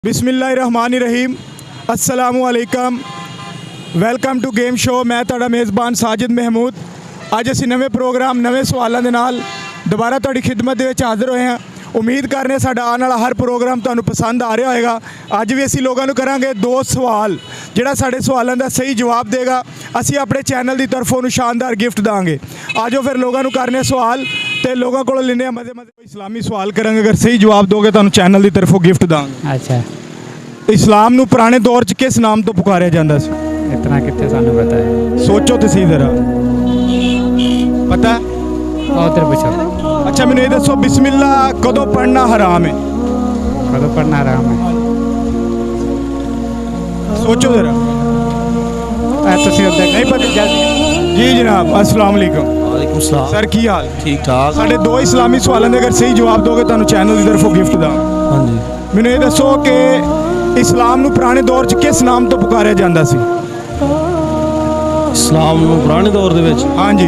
बिस्मिल्लाहिर्रहमानिर्रहीम अस्सलामुअलैकुम welcome to game show. ਮੈਂ ਤੁਹਾਡਾ ਮੇਜ਼ਬਾਨ ਸਾਜਿਦ ਮਹਿਮੂਦ। ਅੱਜ ਅਸੀਂ ਨਵੇਂ ਪ੍ਰੋਗਰਾਮ ਨਵੇਂ ਸਵਾਲਾਂ ਦੇ ਨਾਲ ਦੁਬਾਰਾ ਤੁਹਾਡੀ ਖਿਦਮਤ ਦੇ ਵਿੱਚ ਹਾਜ਼ਰ ਹੋਏ ਹਾਂ। ਉਮੀਦ ਕਰ ਰਹੇ ਸਾਡਾ ਆਉਣ ਵਾਲਾ ਹਰ ਪ੍ਰੋਗਰਾਮ ਤੁਹਾਨੂੰ ਪਸੰਦ ਆ ਰਿਹਾ ਹੋਏਗਾ। ਅੱਜ ਵੀ ਅਸੀਂ ਲੋਕਾਂ ਨੂੰ ਕਰਾਂਗੇ ਦੋ ਸਵਾਲ। ਜਿਹੜਾ ਸਾਡੇ ਸਵਾਲਾਂ ਦਾ ਸਹੀ ਜਵਾਬ ਦੇਗਾ ਅਸੀਂ ਆਪਣੇ ਚੈਨਲ ਦੀ ਤਰਫੋਂ ਉਹਨੂੰ ਸ਼ਾਨਦਾਰ ਗਿਫਟ ਦਾਂਗੇ। ਆਜੋ ਫਿਰ ਲੋਕਾਂ ਨੂੰ ਕਰਨੇ ਸਵਾਲ ਤੇ ਲੋਕਾਂ ਕੋਲੋਂ ਲੈਣੇ ਆ ਮਜ਼ੇ ਮਜ਼ੇ ਇਸਲਾਮੀ ਸਵਾਲ ਕਰਾਂਗੇ। ਅਗਰ ਸਹੀ ਜਵਾਬ ਦੋਗੇ ਤੁਹਾਨੂੰ ਚੈਨਲ ਦੀ ਤਰਫੋਂ ਗਿਫਟ ਦਾਂਗੇ। अच्छा, ਇਸਲਾਮ ਨੂੰ ਪੁਰਾਣੇ ਦੌਰ 'ਚ ਕਿਸ ਨਾਮ ਤੋਂ ਪੁਕਾਰਿਆ ਜਾਂਦਾ ਸੀ? इतना कितने सानू पता है। ਸੋਚੋ ਤੇ ਸਹੀ ਜ਼ਰਾ। ਪਤਾ? और तेरे पूछो ਅੱਛਾ ਮੈਨੂੰ ਇਹ ਦੱਸੋ ਬਿਸਮਿਲ੍ਲਾ ਕਦੋਂ ਪੜ੍ਹਨਾ ਹਰਾਮ ਹੈ? कदों पढ़ना आराम है। ਸੋਚੋ ਜ਼ਰਾ। तुसी उधर नहीं पता? जल्दी ਜੀ ਜਨਾਬ अस्सलाम वालेकुम। वालेकुम सलाम। ਸਰ ਕੀ ਹਾਲ? ठीक ठाक। ਸਾਡੇ ਦੋ ਇਸਲਾਮੀ ਸਵਾਲਾਂ ਦੇ ਅਗਰ ਸਹੀ ਜਵਾਬ ਦੋਗੇ ਤੁਹਾਨੂੰ ਚੈਨਲ ਦੀ ਤਰਫੋਂ ਗਿਫਟ ਦਾਂ। हाँ जी। ਮੈਨੂੰ ਇਹ ਦੱਸੋ ਕਿ ਇਸਲਾਮ ਨੂੰ ਪੁਰਾਣੇ ਦੌਰ 'ਚ ਕਿਸ ਨਾਮ ਤੋਂ ਪੁਕਾਰਿਆ ਜਾਂਦਾ ਸੀ? इस्लाम नूं पुराने दौर दे विच ਹਾਂਜੀ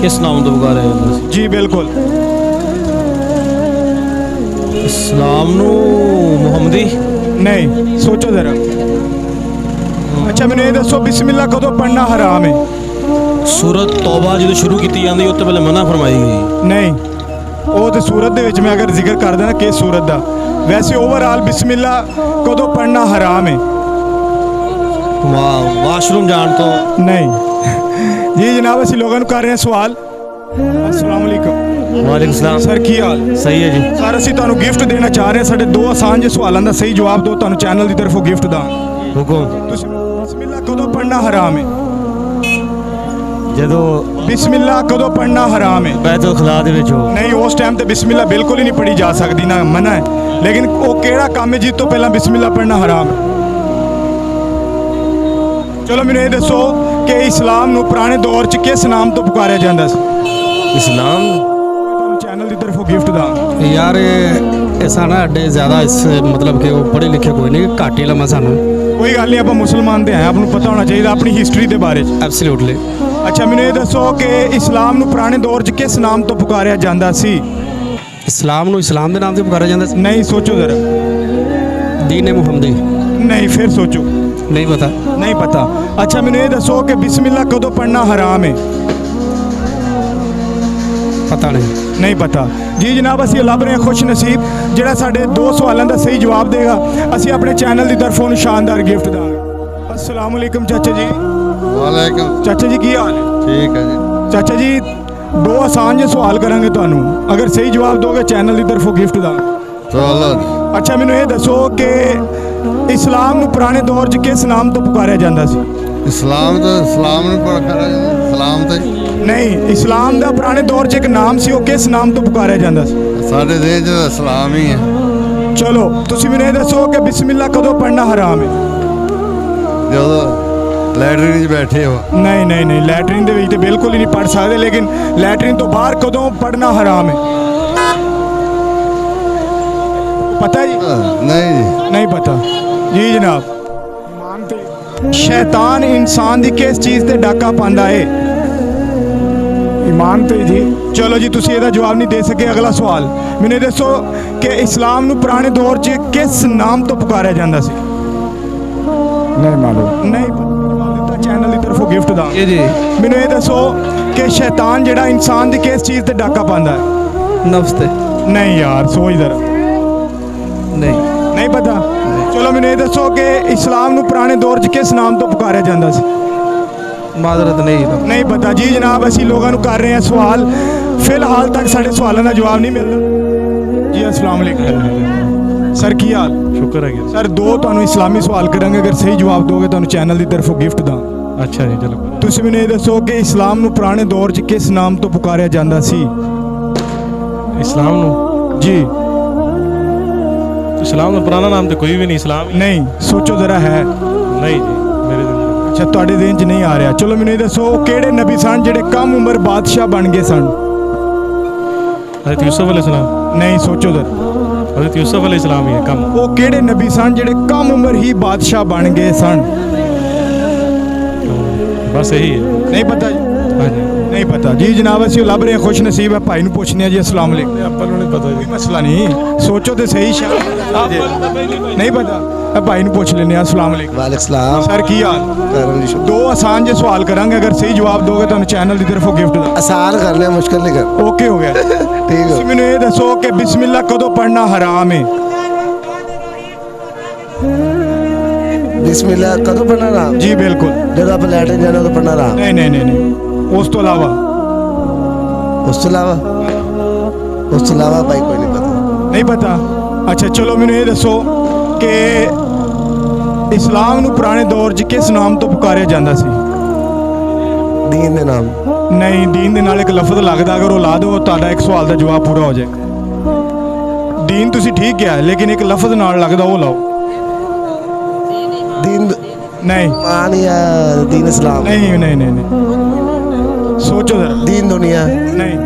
किस नाम तो पुकारिया जांदा सी? ਜੀ ਬਿਲਕੁਲ। इस्लाम नूं मुहम्मदी। ਨਹੀਂ ਸੋਚੋ ਜ਼ਰਾ। ਅੱਛਾ ਮੈਨੂੰ ਇਹ ਦੱਸੋ ਬਿਸਮਿਲ੍ਲਾ ਕਦੋਂ ਪੜ੍ਹਨਾ ਹਰਾਮ ਹੈ? सूरत तौबा जो शुरू की जाती है उससे पहले मना फरमाई गई। ਨਹੀਂ ਉਹ ਤੇ ਸੂਰਤ ਦੇ ਵਿੱਚ ਮੈਂ ਅਗਰ ਜ਼ਿਕਰ ਕਰਦਾ ਨਾ ਕਿਸ ਸੂਰਤ ਦਾ, ਵੈਸੇ ਓਵਰਆਲ ਬਿਸਮਿਲ੍ਲਾ ਕਦੋਂ ਪੜ੍ਹਨਾ ਹਰਾਮ ਹੈ? वाशरूम जान तो ਨਹੀਂ ਜੀ ਜਨਾਬ ਅਸੀਂ ਲੋਕਾਂ ਨੂੰ ਕਰ ਰਹੇ ਹਾਂ ਸਵਾਲ। अस्सलाम वालेकुम। वालेकुम सलाम। ਸਰ ਕੀ ਹਾਲ? सही है जी। ਸਰ ਅਸੀਂ ਤੁਹਾਨੂੰ ਗਿਫਟ ਦੇਣਾ ਚਾਹ ਰਹੇ ਹਾਂ। ਸਾਡੇ ਦੋ ਆਸਾਨ ਜਿਹੇ ਸਵਾਲਾਂ ਦਾ ਸਹੀ ਜਵਾਬ ਦਿਓ ਤੁਹਾਨੂੰ ਚੈਨਲ ਦੀ ਤਰਫੋਂ ਗਿਫਟ ਦਾਂ। हुकुम। ਤੁਸੀਂ ਬਿਸਮਿਲ੍ਲਾ ਕਦੋਂ ਪੜ੍ਹਨਾ ਹਰਾਮ ਹੈ? जदों ਬਿਸਮਿਲ੍ਲਾ ਕਦੋਂ ਪੜ੍ਹਨਾ ਹਰਾਮ ਹੈ? बैतुल खला दे विच हो। ਨਹੀਂ ਉਸ ਟਾਈਮ ਤੇ ਬਿਸਮਿਲ੍ਲਾ ਬਿਲਕੁਲ ਹੀ ਨਹੀਂ ਪੜ੍ਹੀ ਜਾ ਸਕਦੀ ਨਾ, ਮਨਾ ਹੈ। ਲੇਕਿਨ ਉਹ ਕਿਹੜਾ ਕੰਮ ਹੈ ਜਿਸ ਤੋਂ ਪਹਿਲਾਂ ਬਿਸਮਿਲ੍ਲਾ ਪੜ੍ਹਨਾ ਹਰਾਮ ਹੈ? ਚਲੋ ਮੈਨੂੰ ਇਹ ਦੱਸੋ ਕਿ ਇਸਲਾਮ ਨੂੰ ਪੁਰਾਣੇ ਦੌਰ 'ਚ ਕਿਸ ਨਾਮ ਤੋਂ ਪੁਕਾਰਿਆ ਜਾਂਦਾ ਸੀ? इस्लाम ਤੁਹਾਨੂੰ ਚੈਨਲ ਦੀ ਤਰਫੋਂ ਗਿਫਟ ਦਾਂ। यार ऐसा ना अड्डे ज़्यादा इस मतलब कि वो पढ़े लिखे कोई नहीं, घट ही लम्मा सानू। ਕੋਈ ਗੱਲ ਨਹੀਂ, ਆਪਾਂ ਮੁਸਲਮਾਨ ਤੇ ਹੈ, ਆਪ ਨੂੰ ਪਤਾ ਹੋਣਾ ਚਾਹੀਦਾ ਆਪਣੀ ਹਿਸਟਰੀ ਦੇ ਬਾਰੇ 'ਚ। एब्सोल्युटली। ਅੱਛਾ ਮੈਨੂੰ ਇਹ ਦੱਸੋ ਕਿ ਇਸਲਾਮ ਨੂੰ ਪੁਰਾਣੇ ਦੌਰ 'ਚ ਕਿਸ ਨਾਮ ਤੋਂ ਪੁਕਾਰਿਆ ਜਾਂਦਾ ਸੀ? इस्लाम नू इस्लाम दे नाम से पुकारा जाता सी। ਨਹੀਂ ਸੋਚੋ ਜ਼ਰਾ। दीन मुहम्मदी। ਨਹੀਂ ਫਿਰ ਸੋਚੋ। नहीं पता। ਨਹੀਂ ਪਤਾ। ਅੱਛਾ ਮੈਨੂੰ ਇਹ ਦੱਸੋ ਕਿ ਬਿਸਮਿਲ੍ਲਾ ਕਦੋਂ ਪੜ੍ਹਨਾ ਹਰਾਮ ਹੈ? पता नहीं। ਨਹੀਂ ਪਤਾ। ਜੀ ਜਨਾਬ ਅਸੀਂ ਲੱਭ ਰਹੇ ਹਾਂ ਖੁਸ਼ ਨਸੀਬ ਜਿਹੜਾ ਸਾਡੇ ਦੋ ਸਵਾਲਾਂ ਦਾ ਸਹੀ ਜਵਾਬ ਦੇਗਾ ਅਸੀਂ ਆਪਣੇ ਚੈਨਲ ਦੀ ਤਰਫੋਂ ਉਹਨੂੰ ਸ਼ਾਨਦਾਰ ਗਿਫਟ ਦਾਂਗੇ। अस्सलाम वालेकुम चाचा जी। ਵਾਲੇਕੁਮ। ਚਾਚਾ ਜੀ ਕੀ ਹਾਲ ਹੈ? ਠੀਕ ਹੈ ਜੀ। ਚਾਚਾ ਜੀ ਦੋ ਆਸਾਨ ਜਿਹੇ ਸਵਾਲ ਕਰਾਂਗੇ ਤੁਹਾਨੂੰ, ਅਗਰ ਸਹੀ ਜਵਾਬ ਦੋਗੇ ਚੈਨਲ ਦੀ ਤਰਫੋਂ ਗਿਫਟ ਦਾਂਗੇ। ਚਲੋ ਅੱਛਾ ਮੈਨੂੰ ਇਹ ਦੱਸੋ ਕਿ ਇਸਲਾਮ ਨੂੰ ਪੁਰਾਣੇ ਦੌਰ 'ਚ ਕਿਸ ਨਾਮ ਤੋਂ ਪੁਕਾਰਿਆ ਜਾਂਦਾ ਸੀ? ਇਸਲਾਮ ਤਾਂ ਇਸਲਾਮ ਨੂੰ ਪੜ੍ਹਨਾ ਸਲਾਮ ਤੇ ਨਹੀਂ ਇਸਲਾਮ ਦਾ ਪੁਰਾਣੇ ਦੌਰ 'ਚ ਇੱਕ ਨਾਮ ਸੀ, ਉਹ ਕਿਸ ਨਾਮ ਤੋਂ ਪੁਕਾਰਿਆ ਜਾਂਦਾ ਸੀ? ਸਾਡੇ ਦੇਸ਼ 'ਚ ਤਾਂ ਇਸਲਾਮ ਹੀ ਹੈ। ਚਲੋ ਤੁਸੀਂ ਮੈਨੂੰ ਇਹ ਦੱਸੋ ਕਿ ਬਿਸਮਿਲ੍ਲਾ ਕਦੋਂ ਪੜ੍ਹਨਾ ਹਰਾਮ ਹੈ? ਜਦੋਂ ਲੈਟਰਿਨ 'ਚ ਬੈਠੇ ਹੋ। ਨਹੀਂ ਨਹੀਂ ਨਹੀਂ ਲੈਟਰਿਨ ਦੇ ਵਿੱਚ ਤੇ ਬਿਲਕੁਲ ਹੀ ਨਹੀਂ ਪੜ੍ਹ ਸਕਦੇ, ਲੇਕਿਨ ਲੈਟਰਿਨ ਤੋਂ ਬਾਹਰ ਕਦੋਂ ਪੜ੍ਹਨਾ ਹਰਾਮ ਹੈ? ਪਤਾ ਜੀ? ਨਹੀਂ ਜੀ। ਨਹੀਂ ਪਤਾ। ਜੀ ਜਨਾਬ ਸ਼ੈਤਾਨ ਇਨਸਾਨ ਦੀ ਕਿਸ ਚੀਜ਼ ਤੇ ਡਾਕਾ ਪਾਉਂਦਾ ਹੈ? ਈਮਾਨ ਤੇ ਜੀ। ਚਲੋ ਜੀ ਤੁਸੀਂ ਇਹਦਾ ਜਵਾਬ ਨਹੀਂ ਦੇ ਸਕੇ। ਅਗਲਾ ਸਵਾਲ ਮੈਨੂੰ ਇਹ ਦੱਸੋ ਕਿ ਇਸਲਾਮ ਨੂੰ ਪੁਰਾਣੇ ਦੌਰ 'ਚ ਕਿਸ ਨਾਮ ਤੋਂ ਪੁਕਾਰਿਆ ਜਾਂਦਾ ਸੀ? नहीं मालूम। ਨਹੀਂ ਪਤਾ। ਜਵਾਬ ਦਿੱਤਾ ਚੈਨਲ ਦੀ ਤਰਫੋਂ ਗਿਫਟ ਦਾ। ये जी ਮੈਨੂੰ ਇਹ ਦੱਸੋ ਕਿ ਸ਼ੈਤਾਨ ਜਿਹੜਾ ਇਨਸਾਨ ਦੀ ਕਿਸ ਚੀਜ਼ ਤੇ ਡਾਕਾ ਪਾਉਂਦਾ ਹੈ? नफ्स ते ਨਹੀਂ ਯਾਰ ਸੋਚ ਜ਼ਰਾ। नहीं। ਨਹੀਂ ਪਤਾ। ਚਲੋ ਮੈਨੂੰ ਇਹ ਦੱਸੋ ਕਿ ਇਸਲਾਮ ਨੂੰ ਪੁਰਾਣੇ ਦੌਰ 'ਚ ਕਿਸ ਨਾਮ ਤੋਂ ਪੁਕਾਰਿਆ ਜਾਂਦਾ ਸੀ? माजरत नहीं। ਨਹੀਂ ਪਤਾ। ਜੀ ਜਨਾਬ ਅਸੀਂ ਲੋਕਾਂ ਨੂੰ ਕਰ ਰਹੇ ਹਾਂ ਸਵਾਲ, ਫਿਲਹਾਲ ਤੱਕ ਸਾਡੇ ਸਵਾਲਾਂ ਦਾ ਜਵਾਬ ਨਹੀਂ ਮਿਲਦਾ। ਜੀ अस्सलाम वालेकुम। ਸਰ ਕੀ ਹਾਲ? शुक्र है। ਸਰ ਦੋ ਤੁਹਾਨੂੰ ਇਸਲਾਮੀ ਸਵਾਲ ਕਰਾਂਗੇ, ਅਗਰ ਸਹੀ ਜਵਾਬ ਦੋਗੇ ਤੁਹਾਨੂੰ ਚੈਨਲ ਦੀ ਤਰਫੋਂ ਗਿਫਟ ਦਾਂ। अच्छा जी चलो। ਤੁਸੀਂ ਮੈਨੂੰ ਇਹ ਦੱਸੋ ਕਿ ਇਸਲਾਮ ਨੂੰ ਪੁਰਾਣੇ ਦੌਰ 'ਚ ਕਿਸ ਨਾਮ ਤੋਂ ਪੁਕਾਰਿਆ ਜਾਂਦਾ ਸੀ? इस्लाम नू ਜੀ इस्लाम का पुराना नाम तो कोई भी नहीं। इस्लाम ही ਨਹੀਂ ਸੋਚੋ ਜ਼ਰਾ। ਹੈ नहीं जी मेरे दिन ਅੱਛਾ ਤੁਹਾਡੇ ਦਿਨ 'ਚ ਨਹੀਂ ਆ ਰਿਹਾ। ਚਲੋ ਮੈਨੂੰ ਇਹ ਦੱਸੋ ਉਹ ਕਿਹੜੇ ਨਬੀ ਸਨ ਜਿਹੜੇ ਕਮ ਉਮਰ ਬਾਦਸ਼ਾਹ ਬਣ ਗਏ ਸਨ? हज़रत यूसुफ अलैहिस्सलाम। ਨਹੀਂ ਸੋਚੋ ਜ਼ਰਾ। हज़रत यूसुफ अलैहिस्सलाम ही है कम। ਉਹ ਕਿਹੜੇ ਨਬੀ ਸਨ ਜਿਹੜੇ ਕਮ ਉਮਰ ਹੀ ਬਾਦਸ਼ਾਹ ਬਣ ਗਏ ਸਨ? बस यही है। ਨਹੀਂ ਪਤਾ ਜੀ। हाँ जी। ਨਹੀਂ ਪਤਾ ਜੀ ਜਨਾਬ, ਅਸੀਂ ਲੱਭ ਰਹੇ ਹਾਂ, ਖੁਸ਼ ਨਸੀਬ ਹੈ ਭਾਈ ਨੂੰ ਪੁੱਛਨੇ ਆ ਜੀ। ਅਸਲਾਮ ਅਲੈਕੁਮ। ਆਪਾਂ ਨੂੰ ਨਹੀਂ ਪਤਾ ਜੀ। ਕੋਈ ਮਸਲਾ ਨਹੀਂ, ਸੋਚੋ ਤੇ ਸਹੀ ਸ਼ਾਇਦ ਨਹੀਂ ਪਤਾ, ਇਹ ਭਾਈ ਨੂੰ ਪੁੱਛ ਲੈਂਦੇ ਆ। ਅਸਲਾਮ ਅਲੈਕੁਮ। वालेकुम सलाम। ਸਰ ਕੀ ਹਾਲ? ਦੋ ਆਸਾਨ ਜਿਹੇ ਸਵਾਲ ਕਰਾਂਗੇ, ਅਗਰ ਸਹੀ ਜਵਾਬ ਦੋਗੇ ਤੁਹਾਨੂੰ ਚੈਨਲ ਦੀ ਤਰਫੋਂ ਗਿਫਟ ਦਾ। आसान करने मुश्किल नहीं कर। ਓਕੇ ਹੋ ਗਿਆ। ठीक ਤੁਸੀਂ है। ਮੈਨੂੰ ਇਹ ਦੱਸੋ ਕਿ ਬਿਸਮਿਲ੍ਲਾ ਕਦੋਂ ਪੜ੍ਹਨਾ ਹਰਾਮ ਹੈ? बिस्मिल्लाह कदों पढ़ना राम? ਜੀ ਬਿਲਕੁਲ। जब आप लैट्रिन जाना तो पढ़ना राम। ਨਹੀਂ ਨਹੀਂ ਨਹੀਂ ਨਹੀਂ, ਉਸ ਤੋਂ ਇਲਾਵਾ उस तो अलावा भाई कोई नहीं पता। ਨਹੀਂ ਪਤਾ। ਅੱਛਾ ਚਲੋ ਮੈਨੂੰ ਇਹ ਦੱਸੋ ਕਿ ਇਸਲਾਮ ਨੂੰ ਪੁਰਾਣੇ ਦੌਰ 'ਚ ਕਿਸ ਨਾਮ ਤੋਂ ਪੁਕਾਰਿਆ ਜਾਂਦਾ ਸੀ? दीन दे नाम। ਨਹੀਂ, ਦੀਨ ਦੇ ਨਾਲ ਇੱਕ ਲਫ਼ਜ਼ ਲੱਗਦਾ, ਅਗਰ ਉਹ ਲਾ ਦਿਓ ਤੁਹਾਡਾ ਇੱਕ ਸਵਾਲ ਦਾ ਜਵਾਬ ਪੂਰਾ ਹੋ ਜਾਏਗਾ। ਦੀਨ ਤੁਸੀਂ ਠੀਕ ਕਿਹਾ ਲੇਕਿਨ ਇੱਕ ਲਫ਼ਜ਼ ਨਾਲ ਲੱਗਦਾ, ਉਹ ਲਾਓ। दीन ਨਹੀਂ मान या दीन इस्लाम। ਨਹੀਂ ਨਹੀਂ ਨਹੀਂ ਨਹੀਂ, ਸੋਚੋ ਜ਼ਰਾ। दीन दुनिया। ਨਹੀਂ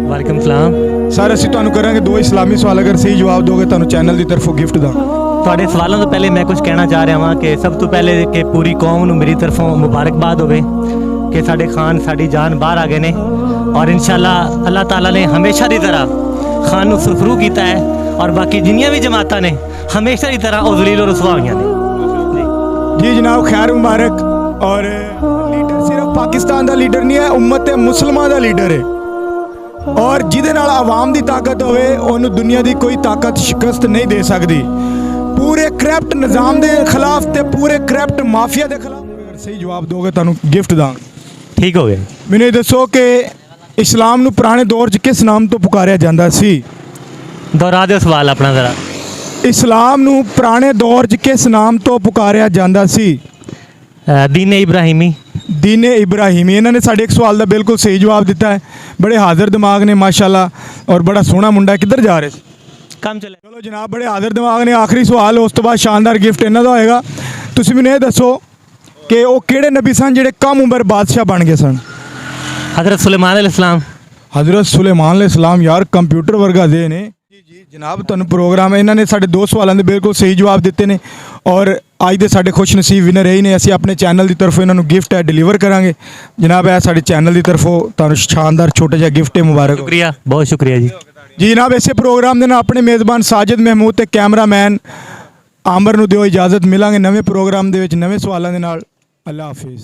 ਵਾਲੇਕੁਮ ਸਲਾਮ। ਸਰ ਅਸੀਂ ਤੁਹਾਨੂੰ ਕਰਾਂਗੇ ਦੋ ਇਸਲਾਮੀ ਸਵਾਲ, ਅਗਰ ਸਹੀ ਜਵਾਬ ਦੋਗੇ ਤੁਹਾਨੂੰ ਚੈਨਲ ਦੀ ਤਰਫੋਂ ਗਿਫਟ ਦਾ। ਤੁਹਾਡੇ ਸਵਾਲਾਂ ਤੋਂ ਪਹਿਲੇ ਮੈਂ ਕੁਝ ਕਹਿਣਾ ਚਾਹ ਰਿਹਾ ਹਾਂ ਕਿ ਸਭ ਤੋਂ ਪਹਿਲੇ ਕਿ ਪੂਰੀ ਕੌਮ ਨੂੰ ਮੇਰੀ ਤਰਫੋਂ ਮੁਬਾਰਕਬਾਦ ਹੋਵੇ ਕਿ ਸਾਡੇ ਖਾਨ ਸਾਡੀ ਜਾਨ ਬਾਹਰ ਆ ਗਏ ਨੇ ਔਰ ਇਨਸ਼ਾਅੱਲਾ ਅੱਲਾਹ ਤਾਲਾ ਨੇ ਹਮੇਸ਼ਾ ਦੀ ਤਰ੍ਹਾਂ ਖਾਨ ਨੂੰ ਸੁਰਖਰੂ ਕੀਤਾ ਹੈ ਔਰ ਬਾਕੀ ਜਿੰਨੀਆਂ ਵੀ ਜਮਾਤਾਂ ਨੇ ਹਮੇਸ਼ਾ ਦੀ ਤਰ੍ਹਾਂ ਉਹ ਜ਼ਲੀਲ ਔਰ ਰਸਵਾ ਹੋਈਆਂ ਨੇ। ਜੀ ਜਨਾਬ ਖੈਰ ਮੁਬਾਰਕ। ਔਰ ਲੀਡਰ ਸਿਰਫ ਪਾਕਿਸਤਾਨ ਦਾ ਲੀਡਰ ਨਹੀਂ ਹੈ, ਉਮਤ ਮੁਸਲਮਾਨ ਦਾ ਲੀਡਰ ਹੈ ਔਰ ਜਿਹਦੇ ਨਾਲ ਆਵਾਮ ਦੀ ਤਾਕਤ ਹੋਵੇ ਉਹਨੂੰ ਦੁਨੀਆ ਦੀ ਕੋਈ ਤਾਕਤ ਸ਼ਿਕਸਤ ਨਹੀਂ ਦੇ ਸਕਦੀ। ਪੂਰੇ ਕਰਪਟ ਨਿਜ਼ਾਮ ਦੇ ਖਿਲਾਫ ਤੇ ਪੂਰੇ ਕਰਪਟ ਮਾਫੀਆ ਦੇ ਖਿਲਾਫ ਅਗਰ ਸਹੀ ਜਵਾਬ ਦੋਗੇ ਤੁਹਾਨੂੰ ਗਿਫਟ ਦਾਂਗੇ। ਠੀਕ ਹੋ ਗਿਆ। ਮੈਨੂੰ ਇਹ ਦੱਸੋ ਕਿ ਇਸਲਾਮ ਨੂੰ ਪੁਰਾਣੇ ਦੌਰ 'ਚ ਕਿਸ ਨਾਮ ਤੋਂ ਪੁਕਾਰਿਆ ਜਾਂਦਾ ਸੀ? ਦੁਹਰਾ ਦਿਓ ਸਵਾਲ ਆਪਣਾ ਜ਼ਰਾ। ਇਸਲਾਮ ਨੂੰ ਪੁਰਾਣੇ ਦੌਰ 'ਚ ਕਿਸ ਨਾਮ ਤੋਂ ਪੁਕਾਰਿਆ ਜਾਂਦਾ ਸੀ? ਦੀਨ ਇਬਰਾਹੀਮੀ। ਦੀਨ ਇਬਰਾਹੀਮੀ। ਇਹਨਾਂ ਨੇ ਸਾਡੇ ਇੱਕ ਸਵਾਲ ਦਾ ਬਿਲਕੁਲ ਸਹੀ ਜਵਾਬ ਦਿੱਤਾ ਹੈ। ਬੜੇ ਹਾਜ਼ਰ ਦਿਮਾਗ ਨੇ ਮਾਸ਼ਾਅੱਲਾ ਔਰ ਬੜਾ ਸੋਹਣਾ ਮੁੰਡਾ। ਕਿੱਧਰ ਜਾ ਰਹੇ ਸੀ? ਕੰਮ ਚੱਲੇ। ਚਲੋ ਜਨਾਬ ਬੜੇ ਹਾਜ਼ਰ ਦਿਮਾਗ ਨੇ। ਆਖਰੀ ਸਵਾਲ, ਉਸ ਤੋਂ ਬਾਅਦ ਸ਼ਾਨਦਾਰ ਗਿਫਟ ਇਹਨਾਂ ਦਾ ਹੋਏਗਾ। ਤੁਸੀਂ ਮੈਨੂੰ ਇਹ ਦੱਸੋ ਕਿ ਉਹ ਕਿਹੜੇ ਨਬੀ ਸਨ ਜਿਹੜੇ ਕਮ ਉਮਰ ਬਾਦਸ਼ਾਹ ਬਣ ਗਏ ਸਨ? ਹਜ਼ਰਤ ਸੁਲੇਮਾਨ ਅਲੈਹਿਸਲਾਮ। ਹਜ਼ਰਤ ਸੁਲੇਮਾਨ ਅਲੈਹਿਸਲਾਮ। ਯਾਰ ਕੰਪਿਊਟਰ ਵਰਗਾ ਦੇ ਨੇ। ਜੀ ਜਨਾਬ ਤੁਹਾਨੂੰ ਪ੍ਰੋਗਰਾਮ ਹੈ। ਇਹਨਾਂ ਨੇ ਸਾਡੇ ਦੋ ਸਵਾਲਾਂ ਦੇ ਬਿਲਕੁਲ ਸਹੀ ਜਵਾਬ ਦਿੱਤੇ ਨੇ ਔਰ ਅੱਜ ਦੇ ਸਾਡੇ ਖੁਸ਼ ਨਸੀਬ ਵਿਨਰ ਇਹ ਨੇ। ਅਸੀਂ ਆਪਣੇ ਚੈਨਲ ਦੀ ਤਰਫੋਂ ਇਹਨਾਂ ਨੂੰ ਗਿਫਟ ਹੈ ਡਿਲੀਵਰ ਕਰਾਂਗੇ। ਜਨਾਬ ਇਹ ਸਾਡੇ ਚੈਨਲ ਦੀ ਤਰਫੋਂ ਤੁਹਾਨੂੰ ਸ਼ਾਨਦਾਰ ਛੋਟਾ ਜਿਹਾ ਗਿਫਟ ਹੈ। ਮੁਬਾਰਕ ਹੋ। ਸ਼ੁਕਰੀਆ, ਬਹੁਤ ਸ਼ੁਕਰੀਆ ਜੀ। ਜੀ ਜਨਾਬ ਇਸੇ ਪ੍ਰੋਗਰਾਮ ਦੇ ਨਾਲ ਆਪਣੇ ਮੇਜ਼ਬਾਨ ਸਾਜਿਦ ਮਹਿਮੂਦ ਤੇ ਕੈਮਰਾਮੈਨ ਆਮਰ ਨੂੰ ਦਿਓ ਇਜਾਜ਼ਤ। ਮਿਲਾਂਗੇ ਨਵੇਂ ਪ੍ਰੋਗਰਾਮ ਦੇ ਵਿੱਚ ਨਵੇਂ ਸਵਾਲਾਂ ਦੇ ਨਾਲ। ਅੱਲਾ ਹਾਫਿਜ਼।